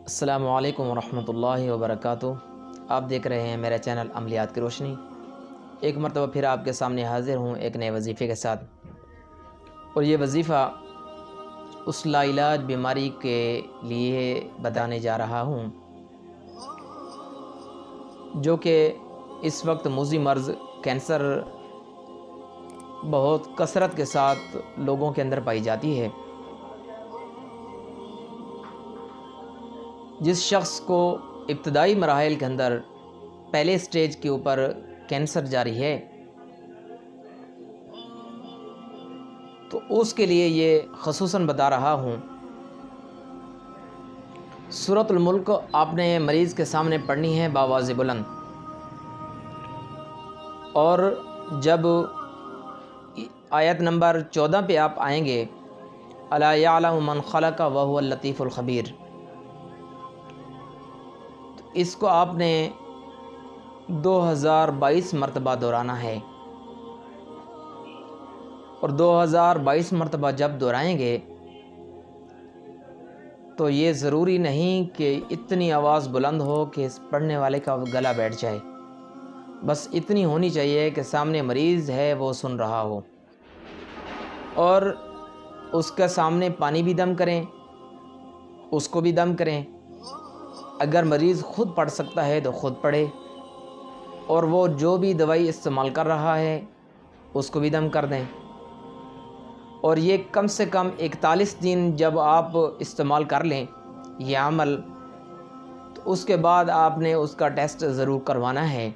السلام علیکم ورحمۃ اللہ وبرکاتہ۔ آپ دیکھ رہے ہیں میرا چینل عملیات کی روشنی۔ ایک مرتبہ پھر آپ کے سامنے حاضر ہوں ایک نئے وظیفے کے ساتھ، اور یہ وظیفہ اس لاعلاج بیماری کے لیے بتانے جا رہا ہوں جو کہ اس وقت موذی مرض کینسر بہت کثرت کے ساتھ لوگوں کے اندر پائی جاتی ہے۔ جس شخص کو ابتدائی مراحل کے اندر پہلے سٹیج کے اوپر کینسر جاری ہے تو اس کے لیے یہ خصوصاً بتا رہا ہوں۔ سورۃ الملک آپ نے مریض کے سامنے پڑھنی ہے بآواز بلند، اور جب آیت نمبر 14 پہ آپ آئیں گے، الا یعلم من خلق وهو اللطیف الخبیر، تو اس کو آپ نے 2022 مرتبہ دہرانا ہے، اور 2022 مرتبہ جب دہرائیں گے تو یہ ضروری نہیں کہ اتنی آواز بلند ہو کہ اس پڑھنے والے کا گلا بیٹھ جائے، بس اتنی ہونی چاہیے کہ سامنے مریض ہے وہ سن رہا ہو، اور اس کا سامنے پانی بھی دم کریں، اس کو بھی دم کریں۔ اگر مریض خود پڑھ سکتا ہے تو خود پڑھے، اور وہ جو بھی دوائی استعمال کر رہا ہے اس کو بھی دم کر دیں، اور یہ کم سے کم 41 دن جب آپ استعمال کر لیں یہ عمل، تو اس کے بعد آپ نے اس کا ٹیسٹ ضرور کروانا ہے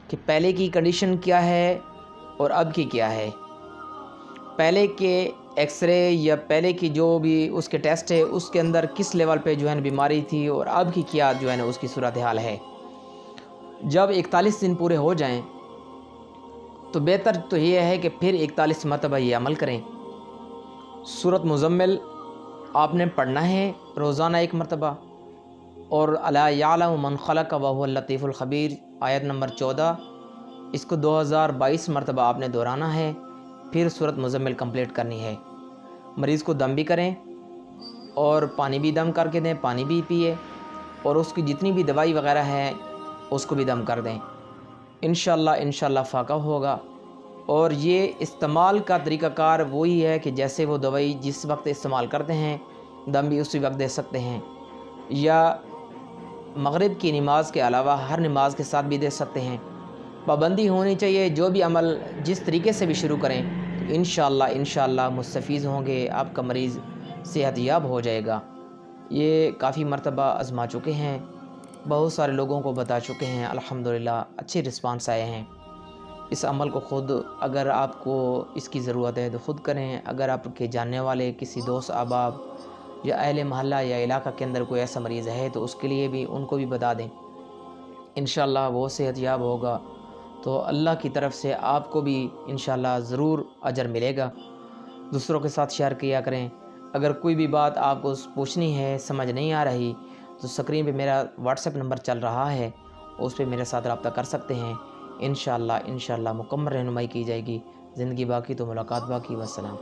کہ پہلے کی کنڈیشن کیا ہے اور اب کی کیا ہے۔ پہلے کے ایکس رے یا پہلے کی جو بھی اس کے ٹیسٹ ہے اس کے اندر کس لیول پہ بیماری تھی، اور اب کی کیا اس کی صورتحال ہے۔ جب 41 دن پورے ہو جائیں تو بہتر تو یہ ہے کہ پھر 41 مرتبہ یہ عمل کریں۔ سورۃ مزمل آپ نے پڑھنا ہے روزانہ ایک مرتبہ، اور الا یعلم من خلق وهو اللطیف الخبیر آیت نمبر 14، اس کو 2022 مرتبہ آپ نے دہرانا ہے، پھر سورۃ مزمل کمپلیٹ کرنی ہے۔ مریض کو دم بھی کریں اور پانی بھی دم کر کے دیں، پانی بھی پیے، اور اس کی جتنی بھی دوائی وغیرہ ہے اس کو بھی دم کر دیں۔ انشاءاللہ فاقہ ہوگا۔ اور یہ استعمال کا طریقہ کار وہی ہے کہ جیسے وہ دوائی جس وقت استعمال کرتے ہیں دم بھی اسی وقت دے سکتے ہیں، یا مغرب کی نماز کے علاوہ ہر نماز کے ساتھ بھی دے سکتے ہیں۔ پابندی ہونی چاہیے، جو بھی عمل جس طریقے سے بھی شروع کریں تو انشاءاللہ مستفیض ہوں گے، آپ کا مریض صحت یاب ہو جائے گا۔ یہ کافی مرتبہ آزما چکے ہیں، بہت سارے لوگوں کو بتا چکے ہیں، الحمدللہ اچھے رسپانس آئے ہیں۔ اس عمل کو خود اگر آپ کو اس کی ضرورت ہے تو خود کریں، اگر آپ کے جاننے والے کسی دوست احباب یا اہل محلہ یا علاقہ کے اندر کوئی ایسا مریض ہے تو اس کے لیے بھی ان کو بھی بتا دیں، انشاءاللہ وہ صحت یاب ہوگا تو اللہ کی طرف سے آپ کو بھی انشاءاللہ ضرور اجر ملے گا۔ دوسروں کے ساتھ شیئر کیا کریں۔ اگر کوئی بھی بات آپ کو پوچھنی ہے، سمجھ نہیں آ رہی، تو اسکرین پہ میرا واٹس ایپ نمبر چل رہا ہے، اس پہ میرے ساتھ رابطہ کر سکتے ہیں۔ انشاءاللہ مکمل رہنمائی کی جائے گی۔ زندگی باقی تو ملاقات باقی۔ والسلام۔